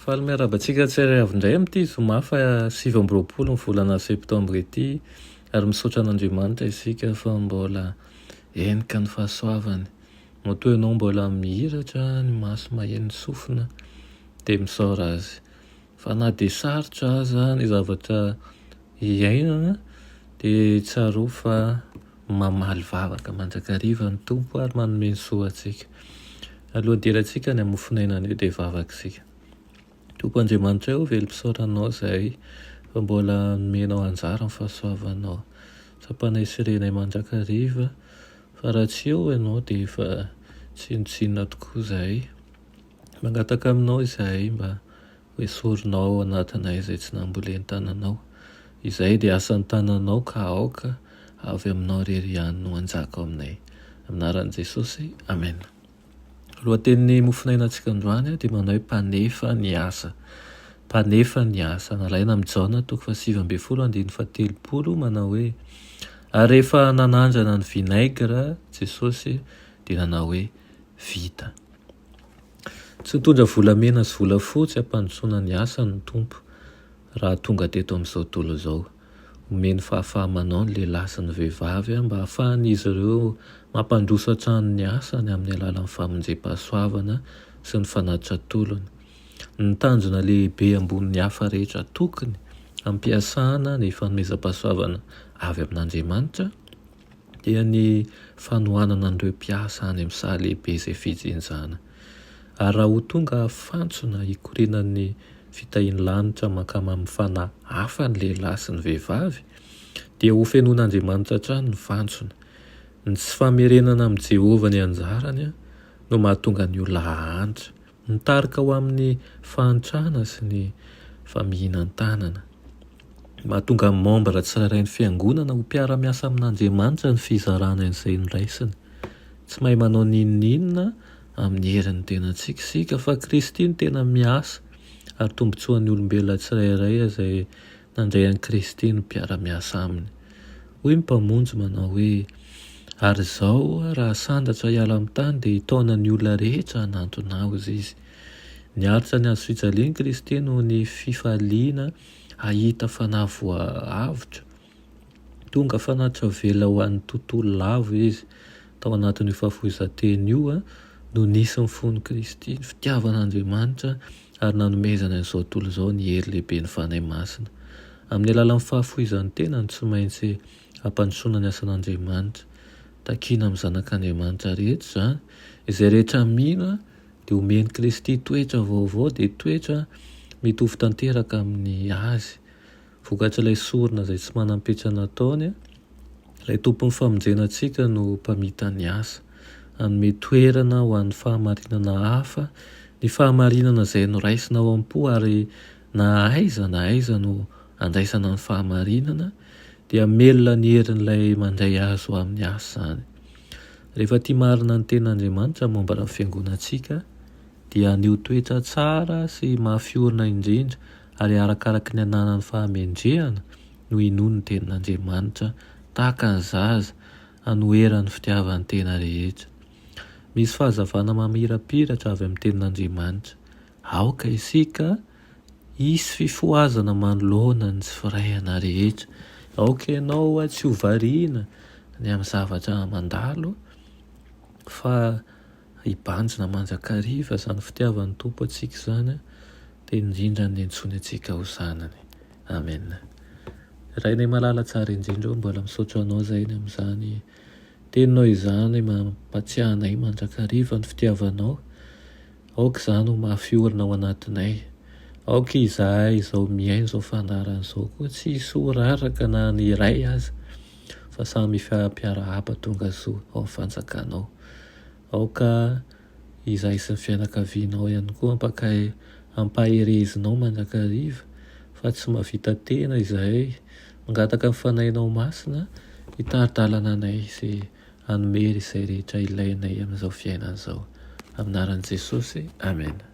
Faly miarabantsika tsirairay avy indray amin'ity zoma fa 7 ny volana septambra ity, ary misaotra an'Andriamanitra isika fa mbola enika ny fahasoavany. Matoa ianao mbola mihiratra, ny maso maheno sofina dia misaora azy. Fa na dia sarotra aza ny zavatra iainana dia tsaro fa mamaly vavaka mandrakariva ny tompo ary manome ny soa antsika. Aloha dirantsika ny hamofonainana io dia vavaka isika. Tompo Andriamanitra eo velom-pisaoranao izay fa mbola nomenao anjara ny fahasoavanao. Tsapanay sy renay mandrakariva fa raha tsy eo ianao dia efa tsinotsinona tokoa izahay. Mangataka aminao izahay mba hoesorinao anatinay izay tsy namboleny tananao. Izay dia asan'ny tananao ka aoka avy aminao irery ihany no anjaka ao aminay. Aminaran'i Jesosy, amen. Lohatenin'ny mofinainantsika androany dia manao hoe mpanefa ny asa. Mpanefa ny asa. Nalaina amin'ny Jaona 7:17 manao hoe ary rehefa nanandrana ny vinaigra Jesosy dia nanao hoe vita. Tsy mitondra volamena sy volafotsy hampandrosoana ny asa ny tompo raha tonga teto amin'izao tontolo izao. Omeny fahafahamanao ny lehilahy sy ny vehivavy mba ahafahan'izy ireo mampandroso hatrany ny asany amin'ny alalan'ny famonjem-pahasoavana sy ny fanatitra tolony. Ny tanjona lehibe ambonin'ny hafa rehetra tokony ampiasana ny fanomezam-pahasoavana avy amin'Andriamanitra dia ny fanohanana an'ireo mpiasa any amin'ny saha lehibe izay fijinjana. Ary raha ho tonga fantsona hikorinan'ny fitahiany lanitra makama amin'ny fanahy hafa ny lehilahy sy ny vehivavy dia ho fenoan'Andriamanitra hatrany ny fantsona. Ny tsy famerenana amin'ny Jehovah ny anjarany no mahatonga ny olona hahantra, mitarika ho amin'ny fahantrana sy ny famihinan-tanana. Mahatonga ny membre tsirairay ny fiangonana ho mpiara-miasa amin'Andriamanitra ny fizarana izay noraisiny. Tsy mahay manao n'inona amin'ny herin'ny tena tsiksika fa Kristy no tena miasa ary tombotsoan'ny olombelona tsirairay izay nandray an'i Kristy no mpiara-miasa aminy. Hoy ny mpamonjy manao hoe ary izao raha sandatra hiala amin'ny tany dia hitaona ny olona rehetra hanantona azy izy. Niaritra ny azo fijalian'i Kristy noho ny fifaliana hahita fanahy voahavitra. Tonga fanatitra vela ho an'ny tontolo lavo izy. Tao anatin'io fahafohizan-teny io no nisy ny fon'i Kristy, ny fitiavan'Andriamanitra ary nanomezana izao tontolo izao ny hery lehibe ny fanahy masina. Amin'ny alalan'ny fahafohizan-tena no tsy maintsy hampandrosoana ny asan'Andriamanitra. Takiana amin'ny zanak'Andriamanitra rehetra izany, izay rehetra mino dia omeny Kristy toetra vaovao dia toetra mitovy tanteraka amin'ny azy. Vokatra ilay sorona izay tsy manam-petra nataony, ilay tompon'ny famonjena antsika no mpamita ny asa. Hanome toerana ho an'ny fahamarinana hafa, ny fahamarinana izay noraisina ao am-po ary na aiza no andraisana ny fahamarinana dia melona ny herin'ilay mandray azy ho amin'ny asa izany. Rehefa tia marina ny ten'Andriamanitra momba ny fiangonantsika dia haneo toetra tsara sy mahafiorina indrindra ary arakaraky ny ananan'ny fahamendrehana no hinoany ny ten'Andriamanitra tahaka ny zaza hanoheran'ny fitiavan'ny tena rehetra. Misy fahazavana mamirapiratra avy amin'ny ten'Andriamanitra. Aoka isika hisy fifoazana manoloana ny tsy firaiana rehetra. Aoka ianao tsy ho variana ny amin'ny zavatra mandalo fa hibanjina mandrakariva izany fitiavan'ny tompo antsika izany dia indrindra ny antsoiny antsika ho zanany. Amen. Rainay malala tsara indrindra mbola misaotra anao izay amin'izany teninao izany mampatsiahy anay mandrakariva ny fitiavanao. Aoka izany ho mahafiorina ao anatinay. Aoka izahay izao miaino izao fandaharan'izao koa tsy hisy ho raraka na ny iray aza fa samy mpiara-haba tonga soa ao amin'ny fanjakanao. Aoka izahay sy ny fianakavianao ihany koa hampaherezinao mandrakariva fa tsy mahavita tena izahay. Mangataka ny fanahinao masina hitari-dalana anay sy hanome izay rehetra ilainay amin'izao fiainana izao. Aminaran'i Jesosy, amen.